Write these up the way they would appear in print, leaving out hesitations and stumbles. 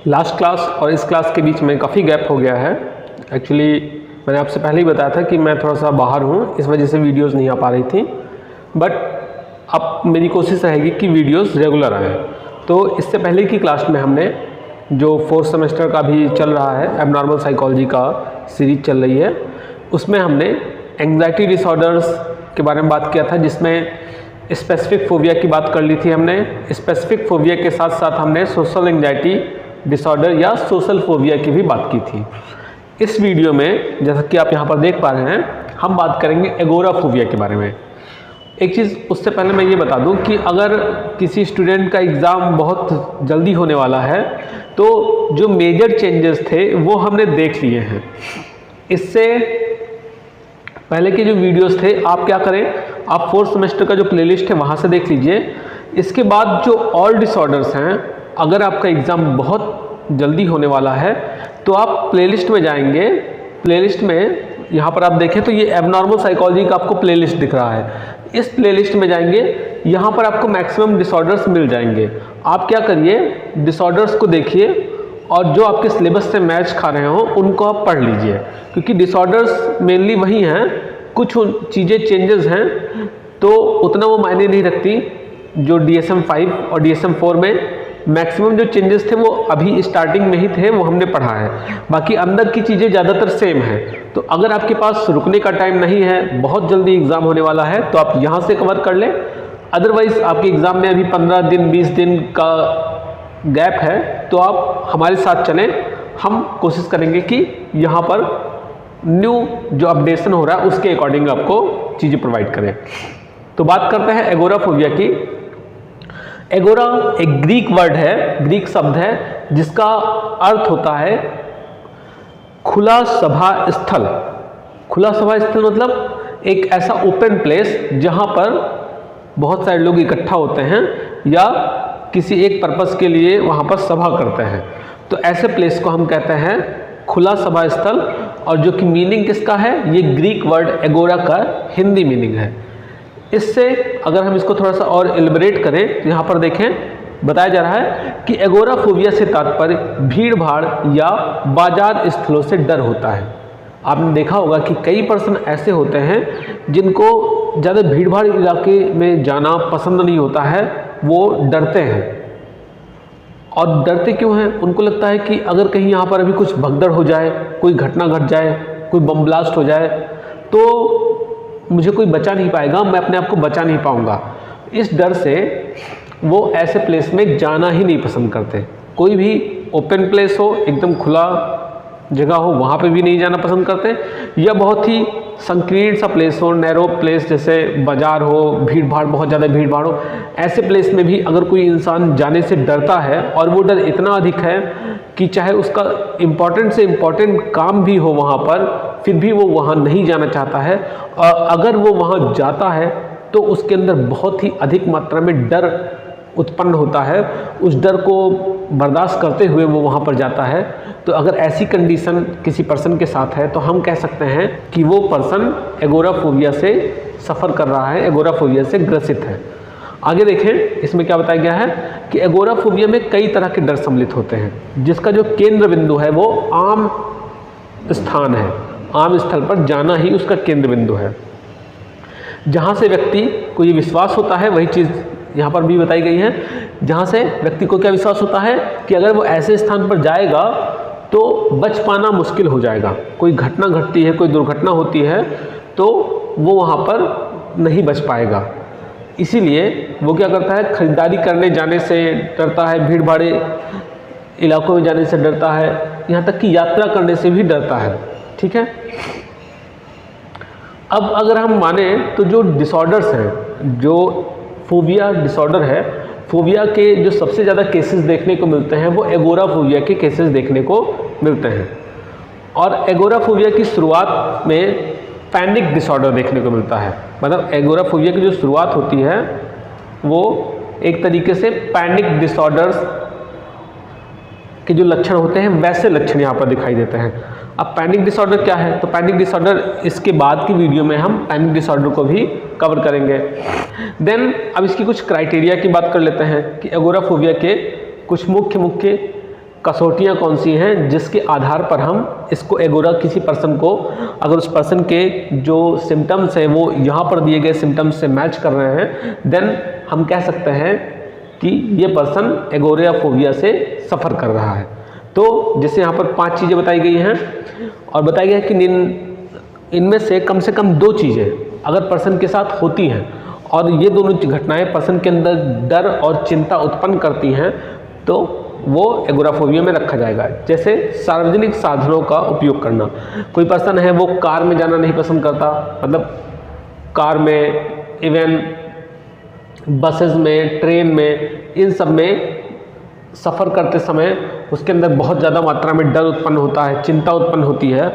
Last class और इस class के बीच में काफ़ी गैप हो गया है। एक्चुअली मैंने आपसे पहले ही बताया था कि मैं थोड़ा सा बाहर हूँ, इस वजह से वीडियोस नहीं आ पा रही थी, बट अब मेरी कोशिश रहेगी कि वीडियोस रेगुलर आएँ। तो इससे पहले की क्लास में हमने जो 4th सेमेस्टर का भी चल रहा है, एबनॉर्मल साइकोलॉजी का सीरीज चल रही है, उसमें हमने एंग्जाइटी डिसऑर्डर्स के बारे में बात किया था, जिसमें स्पेसिफिक फोबिया की बात कर ली थी हमने। स्पेसिफिक फोबिया के साथ साथ हमने सोशल एंग्जाइटी डिसऑर्डर या सोशल फोबिया की भी बात की थी। इस वीडियो में जैसा कि आप यहाँ पर देख पा रहे हैं, हम बात करेंगे एगोराफोबिया के बारे में। एक चीज़ उससे पहले मैं ये बता दूं कि अगर किसी स्टूडेंट का एग्ज़ाम बहुत जल्दी होने वाला है तो जो मेजर चेंजेस थे वो हमने देख लिए हैं। इससे पहले के जो वीडियोस थे, आप क्या करें, आप 4th सेमेस्टर का जो प्लेलिस्ट है वहाँ से देख लीजिए। इसके बाद जो और डिसऑर्डर्स हैं, अगर आपका एग्ज़ाम बहुत जल्दी होने वाला है तो आप प्लेलिस्ट में जाएंगे। प्लेलिस्ट में यहाँ पर आप देखें तो ये एबनॉर्मल साइकोलॉजी का आपको प्लेलिस्ट दिख रहा है। इस प्लेलिस्ट में जाएंगे, यहाँ पर आपको मैक्सिमम डिसऑर्डर्स मिल जाएंगे। आप क्या करिए, डिसऑर्डर्स को देखिए और जो आपके सिलेबस से मैच खा रहे हो उनको आप पढ़ लीजिए, क्योंकि डिसऑर्डर्स मेनली वही हैं। कुछ चीज़ें चेंजेस हैं तो उतना वो मायने नहीं रखती। जो DSM-5 और DSM-4 में मैक्सिमम जो चेंजेस थे वो अभी स्टार्टिंग में ही थे, वो हमने पढ़ा है। बाकी अंदर की चीज़ें ज़्यादातर सेम है। तो अगर आपके पास रुकने का टाइम नहीं है, बहुत जल्दी एग्ज़ाम होने वाला है, तो आप यहाँ से कवर कर लें। अदरवाइज़ आपके एग्ज़ाम में अभी 15 दिन 20 दिन का गैप है, तो आप हमारे साथ चलें। हम कोशिश करेंगे कि यहाँ पर न्यू जो अपडेशन हो रहा है उसके अकॉर्डिंग आपको चीज़ें प्रोवाइड करें। तो बात करते हैं एगोराफोबिया की। एगोरा एक ग्रीक वर्ड है, ग्रीक शब्द है, जिसका अर्थ होता है खुला सभा स्थल। खुला सभा स्थल मतलब एक ऐसा ओपन प्लेस जहाँ पर बहुत सारे लोग इकट्ठा होते हैं या किसी एक पर्पस के लिए वहाँ पर सभा करते हैं। तो ऐसे प्लेस को हम कहते हैं खुला सभा स्थल। और जो कि मीनिंग किसका है, ये ग्रीक वर्ड एगोरा का हिंदी मीनिंग है। इससे अगर हम इसको थोड़ा सा और एलिबरेट करें तो यहाँ पर देखें, बताया जा रहा है कि एगोराफोबिया से तात्पर्य भीड़ भाड़ या बाजार स्थलों से डर होता है। आपने देखा होगा कि कई पर्सन ऐसे होते हैं जिनको ज़्यादा भीड़ भाड़ इलाके में जाना पसंद नहीं होता है, वो डरते हैं। और डरते क्यों हैं? उनको लगता है कि अगर कहीं यहाँ पर अभी कुछ भगदड़ हो जाए, कोई घटना घट जाए, कोई बम ब्लास्ट हो जाए तो मुझे कोई बचा नहीं पाएगा, मैं अपने आप को बचा नहीं पाऊंगा। इस डर से वो ऐसे प्लेस में जाना ही नहीं पसंद करते। कोई भी ओपन प्लेस हो, एकदम खुला जगह हो, वहाँ पे भी नहीं जाना पसंद करते, या बहुत ही संकीर्ण सा प्लेस हो, नैरो प्लेस, जैसे बाजार हो, भीड़ भाड़, बहुत ज़्यादा भीड़ भाड़ हो, ऐसे प्लेस में भी अगर कोई इंसान जाने से डरता है और वो डर इतना अधिक है कि चाहे उसका इम्पॉर्टेंट से इम्पॉर्टेंट काम भी हो वहाँ पर, फिर भी वो वहाँ नहीं जाना चाहता है। और अगर वो वहाँ जाता है तो उसके अंदर बहुत ही अधिक मात्रा में डर उत्पन्न होता है। उस डर को बर्दाश्त करते हुए वो वहाँ पर जाता है। तो अगर ऐसी कंडीशन किसी पर्सन के साथ है तो हम कह सकते हैं कि वो पर्सन एगोराफोबिया से सफ़र कर रहा है, एगोराफोबिया से ग्रसित है। आगे देखें, इसमें क्या बताया गया है कि एगोराफोबिया में कई तरह के डर सम्मिलित होते हैं, जिसका जो केंद्र बिंदु है वो आम स्थान है। आम स्थल पर जाना ही उसका केंद्र बिंदु है, जहाँ से व्यक्ति को ये विश्वास होता है, वही चीज़ यहाँ पर भी बताई गई है, जहाँ से व्यक्ति को क्या विश्वास होता है कि अगर वो ऐसे स्थान पर जाएगा तो बच पाना मुश्किल हो जाएगा। कोई घटना घटती है, कोई दुर्घटना होती है तो वो वहाँ पर नहीं बच पाएगा। इसीलिए वो क्या करता है, खरीदारी करने जाने से डरता है, भीड़ भाड़े इलाकों में जाने से डरता है, यहाँ तक कि यात्रा करने से भी डरता है। ठीक है। अब अगर हम माने तो जो डिसऑर्डर्स हैं, जो फोबिया डिसऑर्डर है, फोबिया के जो सबसे ज़्यादा केसेस देखने को मिलते हैं वो एगोराफोबिया के केसेस देखने को मिलते हैं। और एगोराफोबिया की शुरुआत में पैनिक डिसऑर्डर देखने को मिलता है। मतलब एगोराफोबिया की जो शुरुआत होती है वो एक तरीके से पैनिक डिसऑर्डर्स के जो लक्षण होते हैं वैसे लक्षण यहाँ पर दिखाई देते हैं। अब पैनिक डिसऑर्डर क्या है, तो पैनिक डिसऑर्डर इसके बाद की वीडियो में हम पैनिक डिसऑर्डर को भी कवर करेंगे। देन अब इसकी कुछ क्राइटेरिया की बात कर लेते हैं कि एगोराफोबिया के कुछ मुख्य कसौटियाँ कौन सी हैं जिसके आधार पर हम इसको एगोरा किसी पर्सन को, अगर उस पर्सन के जो सिम्टम्स हैं वो यहाँ पर दिए गए सिम्टम्स से मैच कर रहे हैं, देन हम कह सकते हैं कि ये पर्सन एगोराफोबिया से सफ़र कर रहा है। तो जैसे यहाँ पर 5 चीज़ें बताई गई हैं और बताया गया है कि इनमें से कम 2 चीज़ें अगर पर्सन के साथ होती हैं और ये दोनों घटनाएं पर्सन के अंदर डर और चिंता उत्पन्न करती हैं तो वो एगोराफोबिया में रखा जाएगा। जैसे सार्वजनिक साधनों का उपयोग करना, कोई पर्सन है वो कार में जाना नहीं पसंद करता, मतलब कार में, इवन बसेस में, ट्रेन में, इन सब में सफ़र करते समय उसके अंदर बहुत ज़्यादा मात्रा में डर उत्पन्न होता है, चिंता उत्पन्न होती है।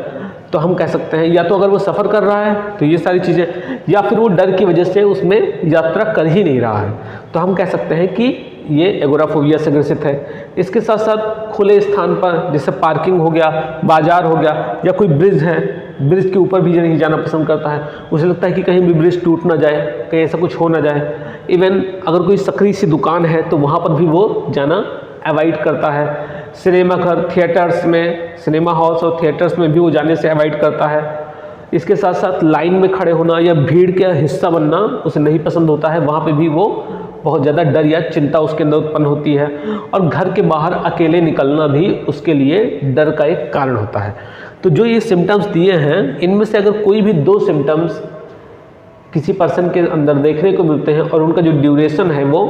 तो हम कह सकते हैं या तो अगर वो सफ़र कर रहा है तो ये सारी चीज़ें, या फिर वो डर की वजह से उसमें यात्रा कर ही नहीं रहा है, तो हम कह सकते हैं कि ये एगोराफोबिया से ग्रसित है। इसके साथ साथ खुले स्थान पर जैसे पार्किंग हो गया, बाजार हो गया, या कोई ब्रिज है, ब्रिज के ऊपर भी नहीं जाना पसंद करता है, उसे लगता है कि कहीं भी ब्रिज टूट ना जाए, कहीं ऐसा कुछ हो ना जाए। इवन अगर कोई सकरी सी दुकान है तो वहाँ पर भी वो जाना अवॉइड करता है। सिनेमा घर, थिएटर्स में, सिनेमा हॉल्स और थिएटर्स में भी वो जाने से अवॉइड करता है। इसके साथ साथ लाइन में खड़े होना या भीड़ का हिस्सा बनना उसे नहीं पसंद होता है, वहाँ पे भी वो बहुत ज़्यादा डर या चिंता उसके अंदर उत्पन्न होती है। और घर के बाहर अकेले निकलना भी उसके लिए डर का एक कारण होता है। तो जो ये सिम्टम्स दिए हैं, इनमें से अगर कोई भी 2 सिम्टम्स किसी पर्सन के अंदर देखने को मिलते हैं और उनका जो ड्यूरेशन है वो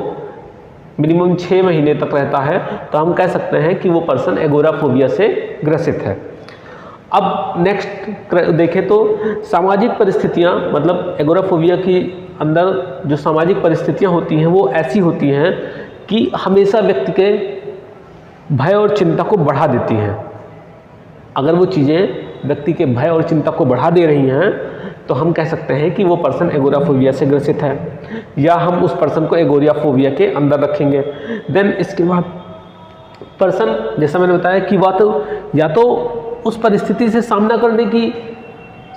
मिनिमम 6 महीने तक रहता है, तो हम कह सकते हैं कि वो पर्सन एगोराफोबिया से ग्रसित है। अब नेक्स्ट देखें तो सामाजिक परिस्थितियाँ, मतलब एगोराफोबिया की अंदर जो सामाजिक परिस्थितियाँ होती हैं वो ऐसी होती हैं कि हमेशा व्यक्ति के भय और चिंता को बढ़ा देती हैं। अगर वो चीज़ें व्यक्ति के भय और चिंता को बढ़ा दे रही हैं तो हम कह सकते हैं कि वो पर्सन एगोराफोबिया से ग्रसित है, या हम उस पर्सन को एगोराफोबिया के अंदर रखेंगे। देन इसके बाद पर्सन, जैसा मैंने बताया कि या तो उस परिस्थिति से सामना करने की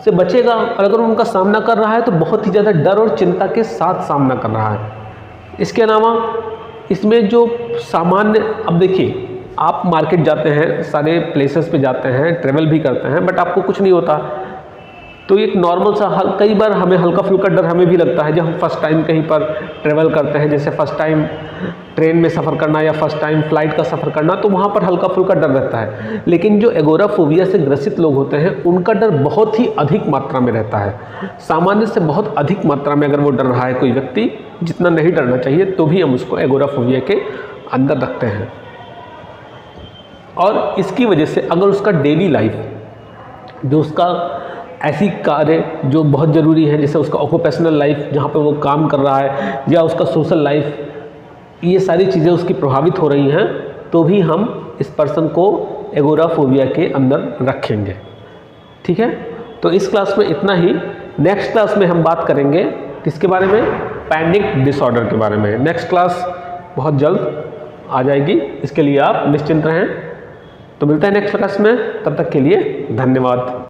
से बचेगा, और अगर उनका सामना कर रहा है तो बहुत ही ज़्यादा डर और चिंता के साथ सामना कर रहा है। इसके अलावा इसमें जो सामान्य, अब देखिए आप मार्केट जाते हैं, सारे प्लेसेस पे जाते हैं, ट्रैवल भी करते हैं, बट आपको कुछ नहीं होता, तो एक नॉर्मल सा कई बार हमें हल्का फुल्का डर हमें भी लगता है जब हम फर्स्ट टाइम कहीं पर ट्रैवल करते हैं, जैसे फर्स्ट टाइम ट्रेन में सफ़र करना या फर्स्ट टाइम फ्लाइट का सफ़र करना, तो वहाँ पर हल्का फुल्का डर रहता है। लेकिन जो एगोराफोबिया से ग्रसित लोग होते हैं उनका डर बहुत ही अधिक मात्रा में रहता है, सामान्य से बहुत अधिक मात्रा में। अगर वो डर रहा है कोई व्यक्ति, जितना नहीं डरना चाहिए, तो भी हम उसको एगोराफोबिया के अंदर रखते हैं। और इसकी वजह से अगर उसका डेली लाइफ, जो उसका ऐसी कार्य जो बहुत ज़रूरी है, जैसे उसका ऑक्यूपेशनल लाइफ जहाँ पे वो काम कर रहा है, या उसका सोशल लाइफ, ये सारी चीज़ें उसकी प्रभावित हो रही हैं, तो भी हम इस पर्सन को एगोराफोबिया के अंदर रखेंगे। ठीक है, तो इस क्लास में इतना ही। नेक्स्ट क्लास में हम बात करेंगे किसके बारे में? पैनिक डिसऑर्डर के बारे में। नेक्स्ट क्लास बहुत जल्द आ जाएगी, इसके लिए आप निश्चिंत रहें। तो मिलते हैं नेक्स्ट क्लास में, तब तक के लिए धन्यवाद।